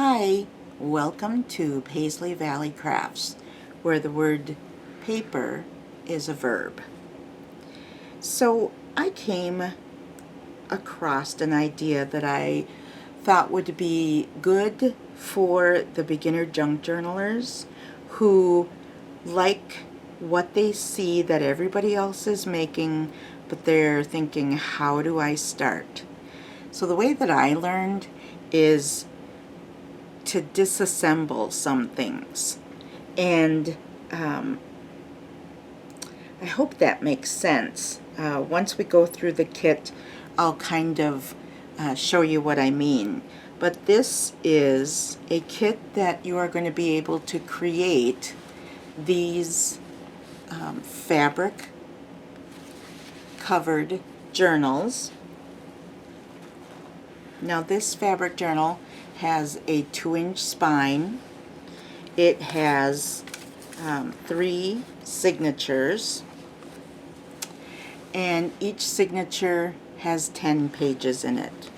Hi, welcome to Paisley Valley Crafts, where the word paper is a verb. So I came across an idea that I thought would be good for the beginner junk journalers who like what they see that everybody else is making, but they're thinking, how do I start? So the way that I learned is to disassemble some things, and I hope that makes sense. Once we go through the kit, I'll kind of show you what I mean. But this is a kit that you are going to be able to create these fabric covered journals. Now this fabric journal has a 2-inch spine. It has 3 signatures, and each signature has 10 pages in it.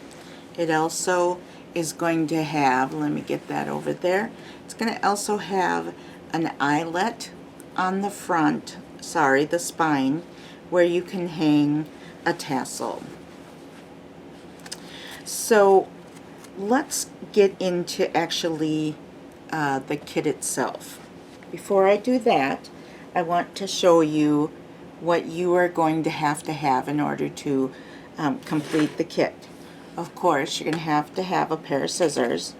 It also is going to have, let me get that over there, it's going to also have an eyelet on the front, the spine, where you can hang a tassel. So let's get into actually the kit itself. Before I do that, I want to show you what you are going to have in order to complete the kit. Of course, you're going to have a pair of scissors.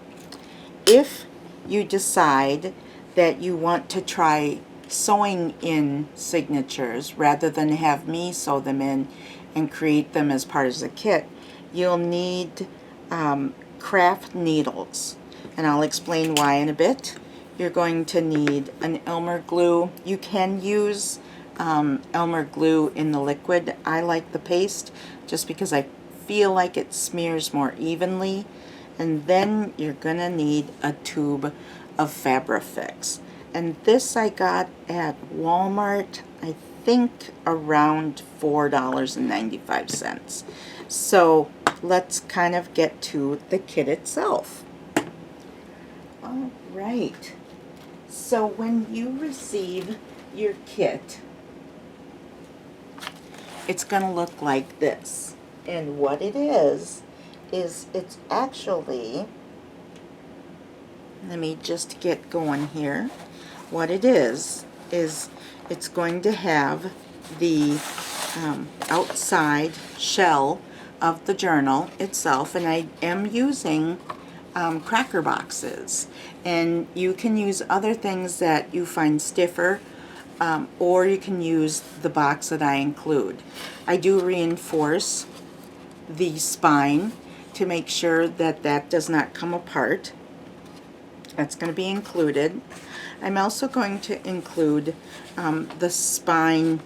If you decide that you want to try sewing in signatures rather than have me sew them in and create them as part of the kit, you'll need craft needles, and I'll explain why in a bit. You're going to need an Elmer glue. You can use Elmer glue in the liquid. I like the paste just because I feel like it smears more evenly. And then you're gonna need a tube of Fabrifix, and this I got at Walmart, I think around $4.95. So let's kind of get to the kit itself. All right, so when you receive your kit, it's going to look like this. And what it is it's actually, let me just get going here. What it is it's going to have the outside shell of the journal itself, and I am using cracker boxes, and you can use other things that you find stiffer, or you can use the box that I include. I do reinforce the spine to make sure that that does not come apart. That's going to be included. I'm also going to include the spine,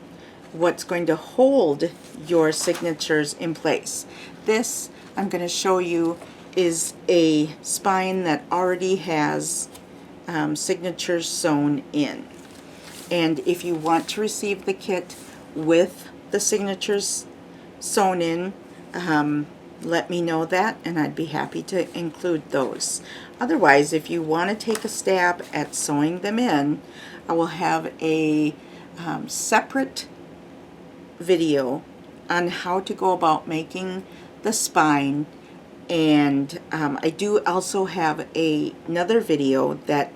what's going to hold your signatures in place. This, I'm going to show you, is a spine that already has signatures sewn in. And if you want to receive the kit with the signatures sewn in, let me know that, and I'd be happy to include those. Otherwise, if you want to take a stab at sewing them in, I will have a separate video on how to go about making the spine, and I do also have another video that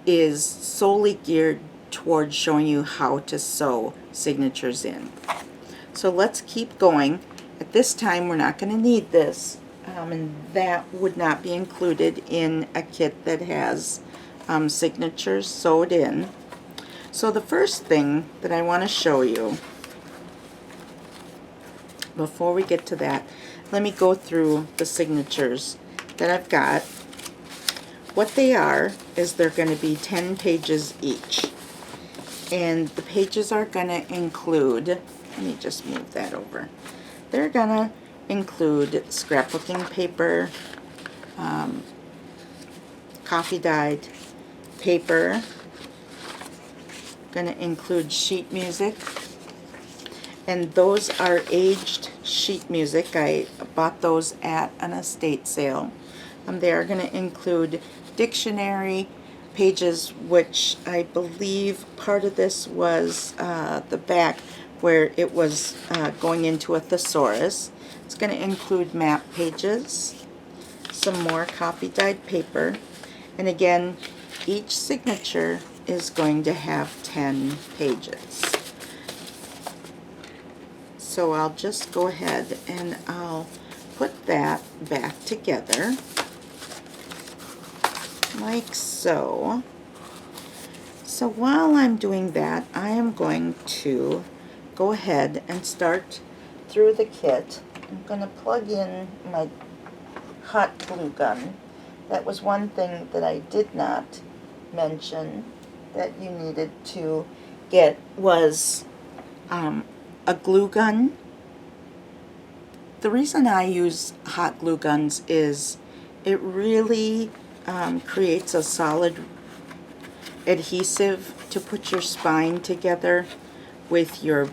is solely geared towards showing you how to sew signatures in. So let's keep going. At this time, we're not going to need this, and that would not be included in a kit that has signatures sewed in. So the first thing that I want to show you, before we get to that, let me go through the signatures that I've got. What they are is they're going to be 10 pages each, and the pages are going to include, let me just move that over. They're going to include scrapbooking paper, coffee dyed paper, going to include sheet music, and those are aged sheet music. I bought those at an estate sale. They are going to include dictionary pages, which I believe part of this was the back where it was going into a thesaurus. It's going to include map pages, some more copy dyed paper, and again, each signature is going to have 10 pages. So I'll just go ahead and I'll put that back together like so. So while I'm doing that, I am going to go ahead and start through the kit. I'm going to plug in my hot glue gun. That was one thing that I did not mention that you needed to get was a glue gun. The reason I use hot glue guns is it really creates a solid adhesive to put your spine together with your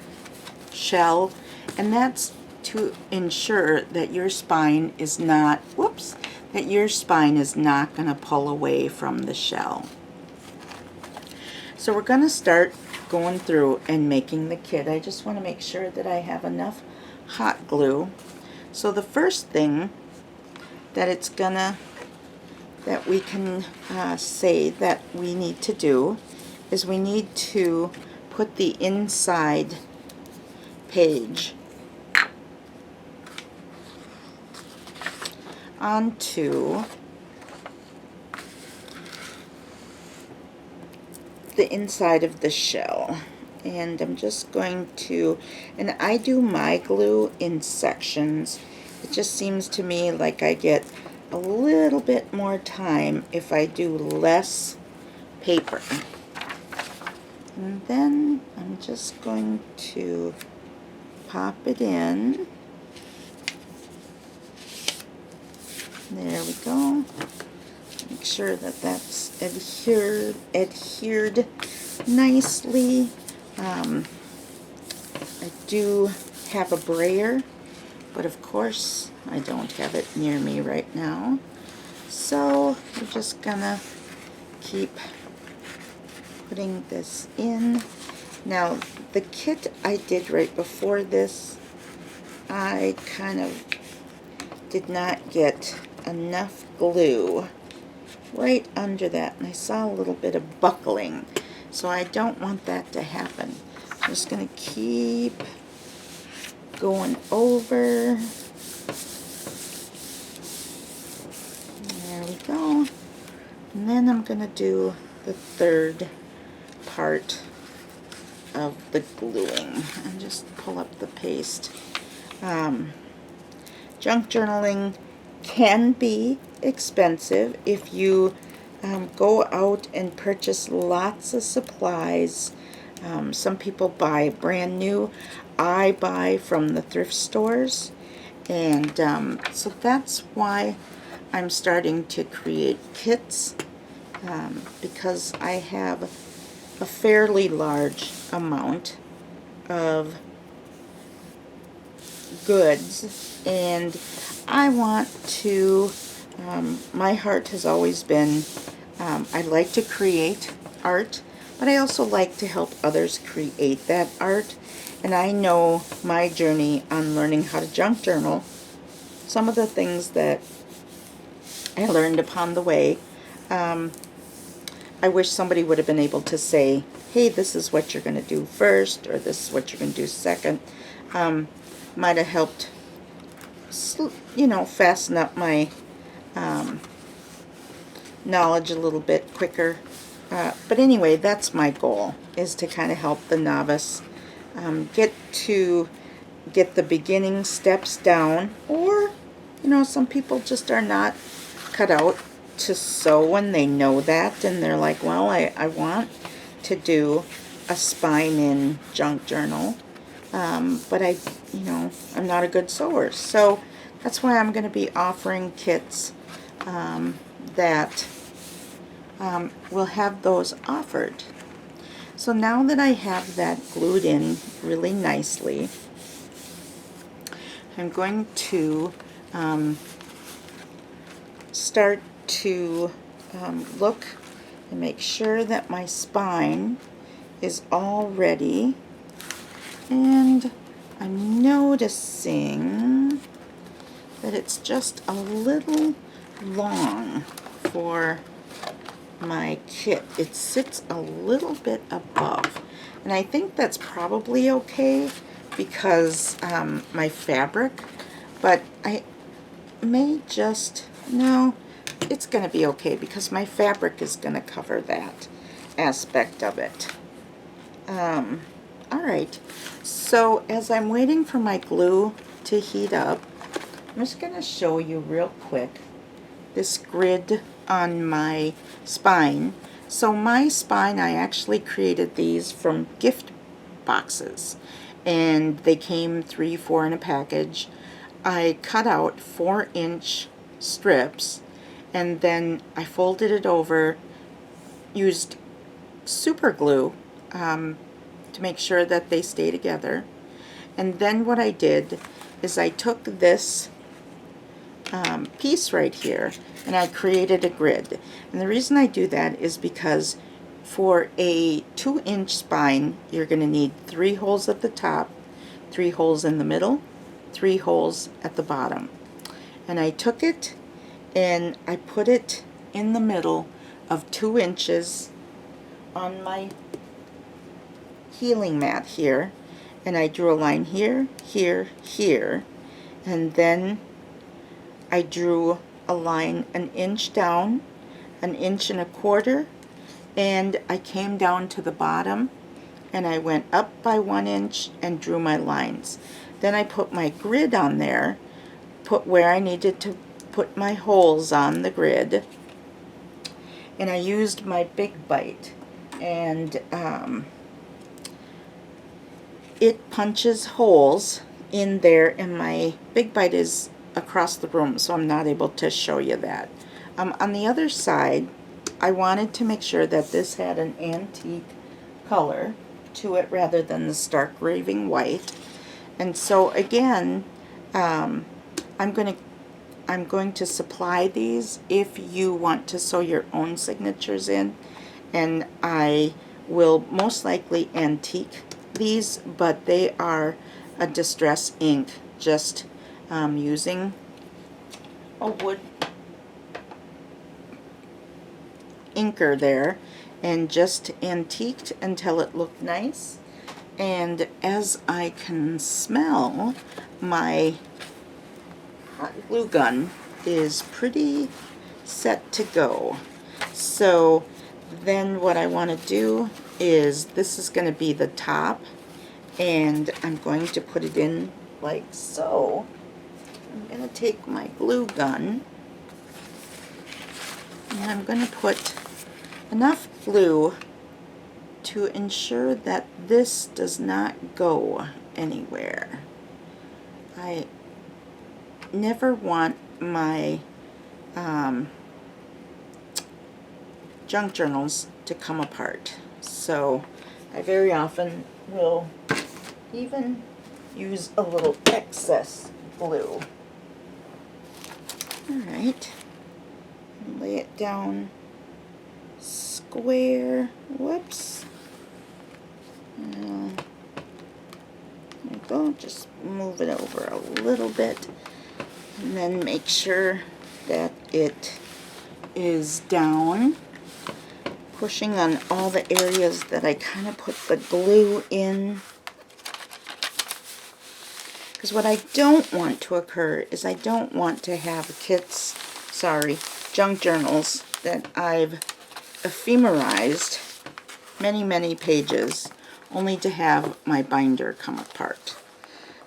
shell, and that's to ensure that your spine is not, that your spine is not going to pull away from the shell. So we're going to start going through and making the kit. I just want to make sure that I have enough hot glue. So the first thing that we can say that we need to do is we need to put the inside page onto the inside of the shell. And I'm just going to, and I do my glue in sections. It just seems to me like I get a little bit more time if I do less paper. And then I'm just going to pop it in. There we go. Make sure that that's adhered nicely. I do have a brayer, but of course I don't have it near me right now. So we're just gonna keep putting this in. Now the kit I did right before this, I kind of did not get enough glue right under that, and I saw a little bit of buckling, so I don't want that to happen. I'm just going to keep going over. There we go. And then I'm going to do the third part of the gluing and just pull up the paste. Junk journaling can be expensive if you go out and purchase lots of supplies. Some people buy brand new. I buy from the thrift stores, and so that's why I'm starting to create kits, because I have a fairly large amount of goods, and I want to, my heart has always been, I like to create art, but I also like to help others create that art. And I know my journey on learning how to junk journal, some of the things that I learned upon the way, I wish somebody would have been able to say, hey, this is what you're going to do first, or this is what you're going to do second. Might have helped, you know, fasten up my knowledge a little bit quicker. But anyway, that's my goal, is to kind of help the novice get the beginning steps down. Or, you know, some people just are not cut out to sew, and they know that, and they're like, well, I want to do a spine in junk journal, but I'm not a good sewer. So that's why I'm going to be offering kits that will have those offered. So now that I have that glued in really nicely, I'm going to start to look and make sure that my spine is all ready, and I'm noticing that it's just a little long for my kit. It sits a little bit above, and I think that's probably okay because my fabric, but I may just, no, it's going to be okay because my fabric is going to cover that aspect of it. Alright, so as I'm waiting for my glue to heat up, I'm just going to show you real quick this grid on my spine. So my spine, I actually created these from gift boxes, and they came 3, 4 in a package. I cut out 4-inch strips, and then I folded it over, used super glue to make sure that they stay together. And then what I did is I took this piece right here and I created a grid. And the reason I do that is because for a 2-inch spine, you're going to need 3 holes at the top, 3 holes in the middle, 3 holes at the bottom. And I took it and I put it in the middle of 2 inches on my healing mat here, and I drew a line here, here, here, and then I drew a line 1 inch down, 1 1/4 inches, and I came down to the bottom and I went up by 1 inch and drew my lines. Then I put my grid on there, put where I needed to put my holes on the grid, and I used my big bite, and it punches holes in there, and my big bite is across the room, so I'm not able to show you that. On the other side, I wanted to make sure that this had an antique color to it rather than the stark raving white. And so again, I'm going to supply these if you want to sew your own signatures in, and I will most likely antique these, but they are a distress ink, just using a wood inker there, and just antiqued until it looked nice. And as I can smell, my hot glue gun is pretty set to go. So then what I want to do is, this is going to be the top, and I'm going to put it in like so. I'm going to take my glue gun and I'm going to put enough glue to ensure that this does not go anywhere. I never want my junk journals to come apart, so I very often will even use a little excess glue. Alright, lay it down square. Whoops. There we go. Just move it over a little bit, and then make sure that it is down, pushing on all the areas that I kind of put the glue in. Because what I don't want to occur is I don't want to have junk journals that I've ephemerized many pages only to have my binder come apart.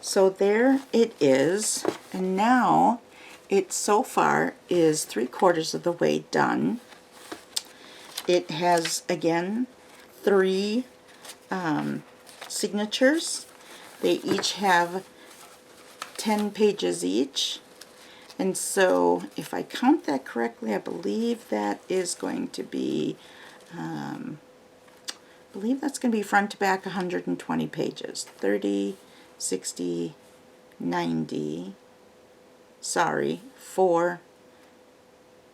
So there it is, and now it so far is 3/4 of the way done. It has, again, 3 signatures. They each have 10 pages each, and so if I count that correctly, I believe that is going to be front to back 120 pages. 30, 60, 90, sorry, 4,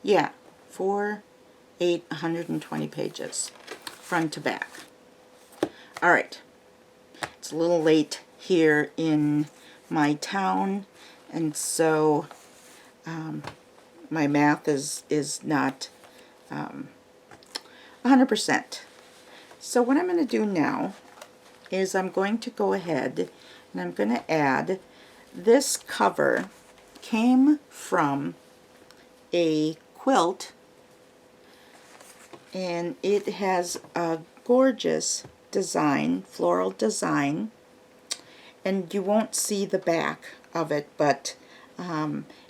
Yeah, 4, 8, 120 pages, front to back. Alright, it's a little late here in my town, and so my math is not 100%. So what I'm going to do now is I'm going to go ahead and I'm going to add this cover. Came from a quilt, and it has a gorgeous design, floral design, and you won't see the back of it, but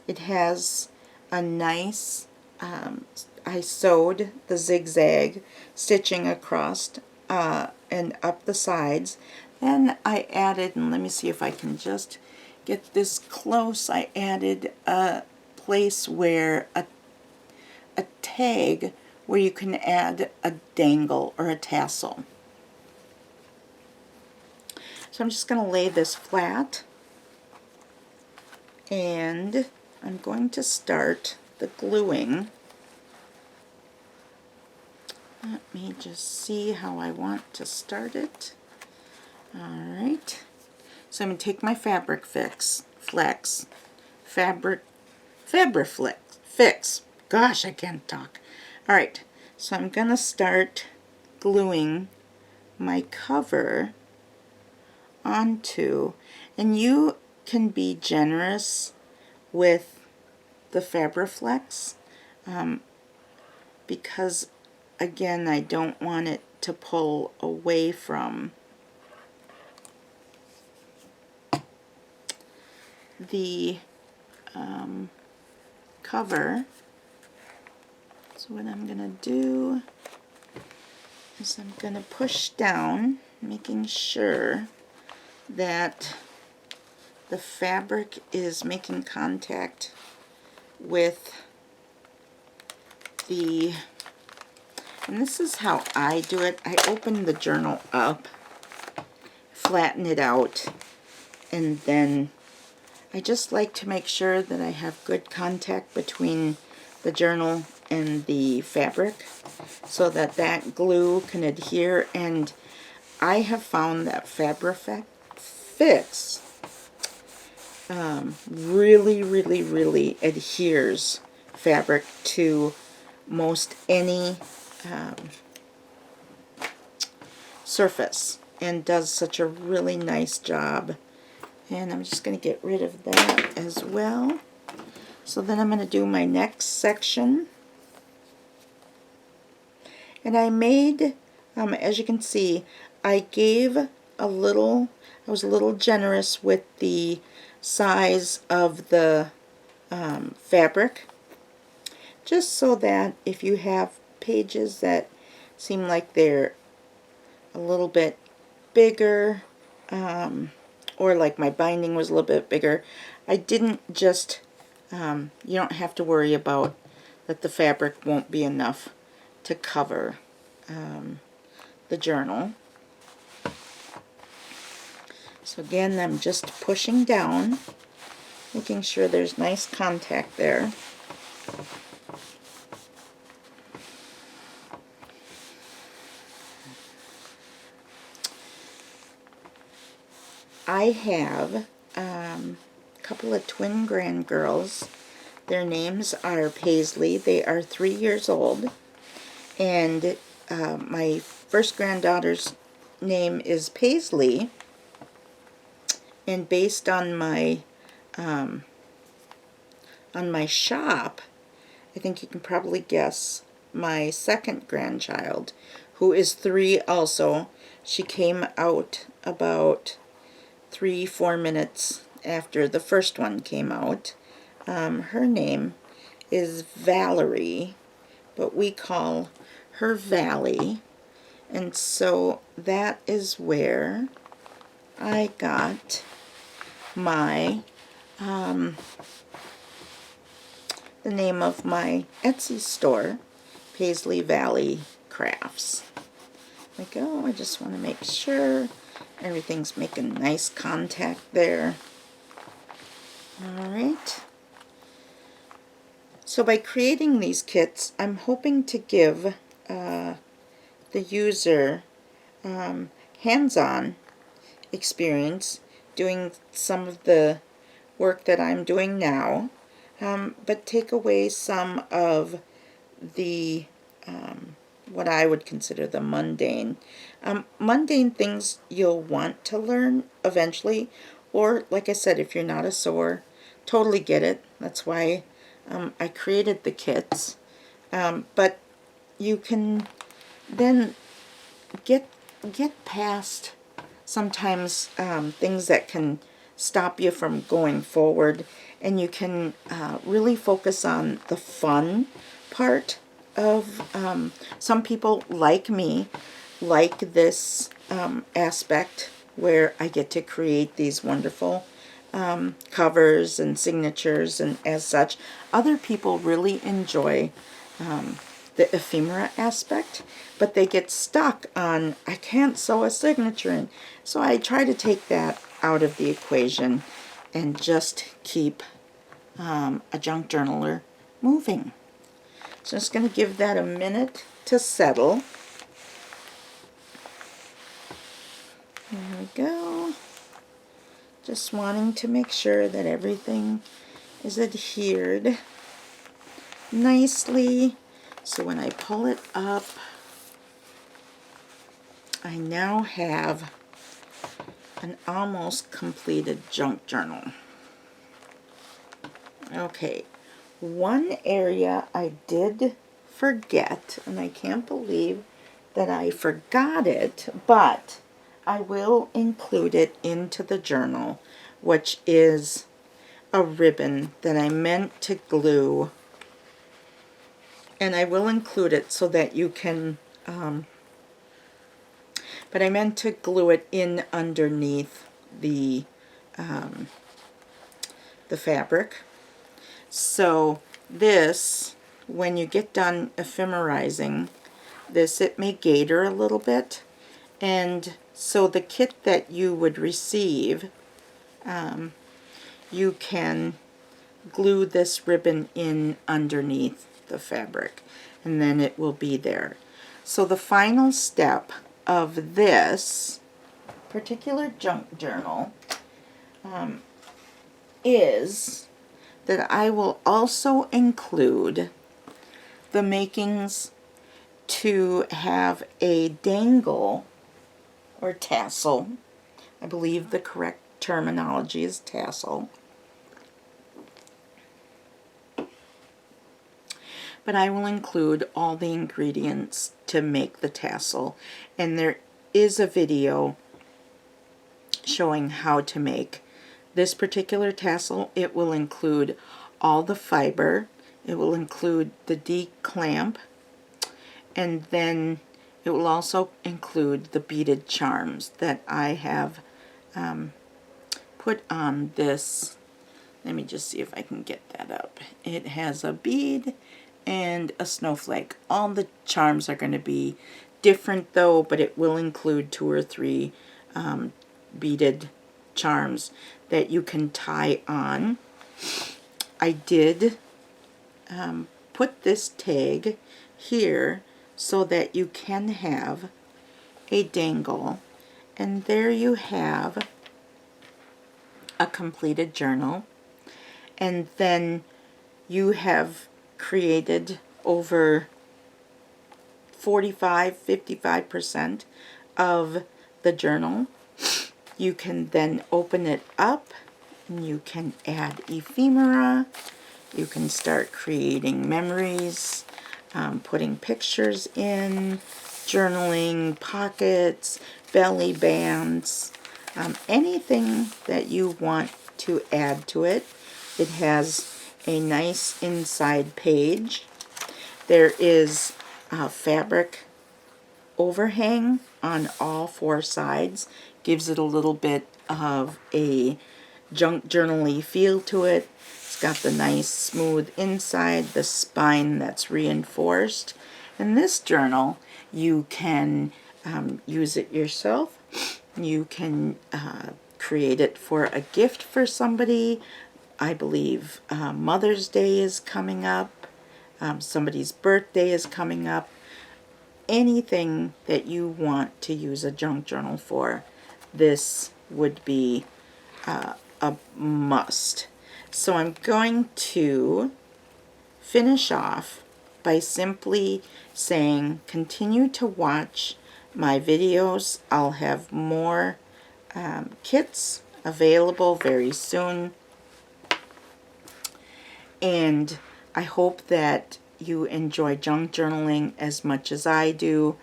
it has a nice, I sewed the zigzag stitching across and up the sides. Then I added, and let me see if I can just get this close, I added a place where a tag where you can add a dangle or a tassel. So I'm just going to lay this flat, and I'm going to start the gluing. Let me just see how I want to start it. Alright, so I'm going to take my Fabrifix, gosh, I can't talk. Alright, so I'm going to start gluing my cover onto, and you can be generous with the Fabriflex because again I don't want it to pull away from the cover. So what I'm going to do is I'm going to push down, making sure that the fabric is making contact with the, and this is how I do it. I open the journal up, flatten it out, and then I just like to make sure that I have good contact between the journal and the fabric so that that glue can adhere. And I have found that Fabrifix really adheres fabric to most any surface and does such a really nice job. And I'm just going to get rid of that as well. So then I'm going to do my next section. And I made, as you can see, I was a little generous with the size of the fabric, just so that if you have pages that seem like they're a little bit bigger, or like my binding was a little bit bigger, I didn't just, you don't have to worry about that the fabric won't be enough to cover the journal. So again, I'm just pushing down, making sure there's nice contact there. I have a couple of twin grandgirls. Their names are Paisley. They are 3 years old. And my first granddaughter's name is Paisley. And based on my shop, I think you can probably guess my second grandchild, who is 3 also. She came out about 3-4 minutes after the first one came out. Her name is Valerie, but we call her Valley, and so that is where I got my the name of my Etsy store, Paisley Valley Crafts. Like, oh, I just want to make sure everything's making nice contact there. Alright. So by creating these kits, I'm hoping to give the user hands-on experience doing some of the work that I'm doing now, but take away some of the what I would consider the mundane. Mundane things you'll want to learn eventually, or like I said, if you're not a sewer, totally get it. That's why I created the kits. But you can then get past sometimes things that can stop you from going forward, and you can really focus on the fun part of some people like me like this aspect where I get to create these wonderful covers and signatures, and as such other people really enjoy the ephemera aspect, but they get stuck on, I can't sew a signature in. So I try to take that out of the equation and just keep a junk journaler moving. So I'm just going to give that a minute to settle. There we go. Just wanting to make sure that everything is adhered nicely. So when I pull it up, I now have an almost completed junk journal. Okay, one area I did forget, and I can't believe that I forgot it, but I will include it into the journal, which is a ribbon that I meant to glue, and I will include it so that you can but I meant to glue it in underneath the fabric. So this, when you get done ephemerizing this, it may gator a little bit, and so the kit that you would receive, you can glue this ribbon in underneath the fabric, and then it will be there. So the final step of this particular junk journal is that I will also include the makings to have a dangle or tassel. I believe the correct terminology is tassel. But I will include all the ingredients to make the tassel, and there is a video showing how to make this particular tassel. It will include all the fiber, it will include the D-clamp, and then it will also include the beaded charms that I have put on this. Let me just see if I can get that up. It has a bead and a snowflake. All the charms are going to be different though, but it will include 2 or 3 beaded charms that you can tie on. I did put this tag here so that you can have a dangle, and there you have a completed journal, and then you have created over 45–55% of the journal. You can then open it up and you can add ephemera. You can start creating memories, putting pictures in, journaling, pockets, belly bands, anything that you want to add to it. It has a nice inside page. There is a fabric overhang on all 4 sides. Gives it a little bit of a junk journal-y feel to it. It's got the nice smooth inside, the spine that's reinforced. In this journal, you can use it yourself. You can create it for a gift for somebody. I believe Mother's Day is coming up, somebody's birthday is coming up, anything that you want to use a junk journal for, this would be a must. So I'm going to finish off by simply saying continue to watch my videos. I'll have more kits available very soon, and I hope that you enjoy junk journaling as much as I do,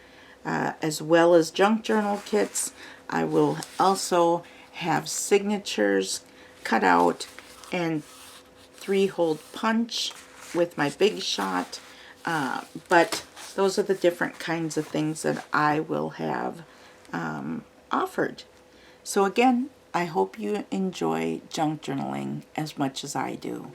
as well as junk journal kits. I will also have signatures cut out and 3-hole punch with my Big Shot, but those are the different kinds of things that I will have offered. So again, I hope you enjoy junk journaling as much as I do.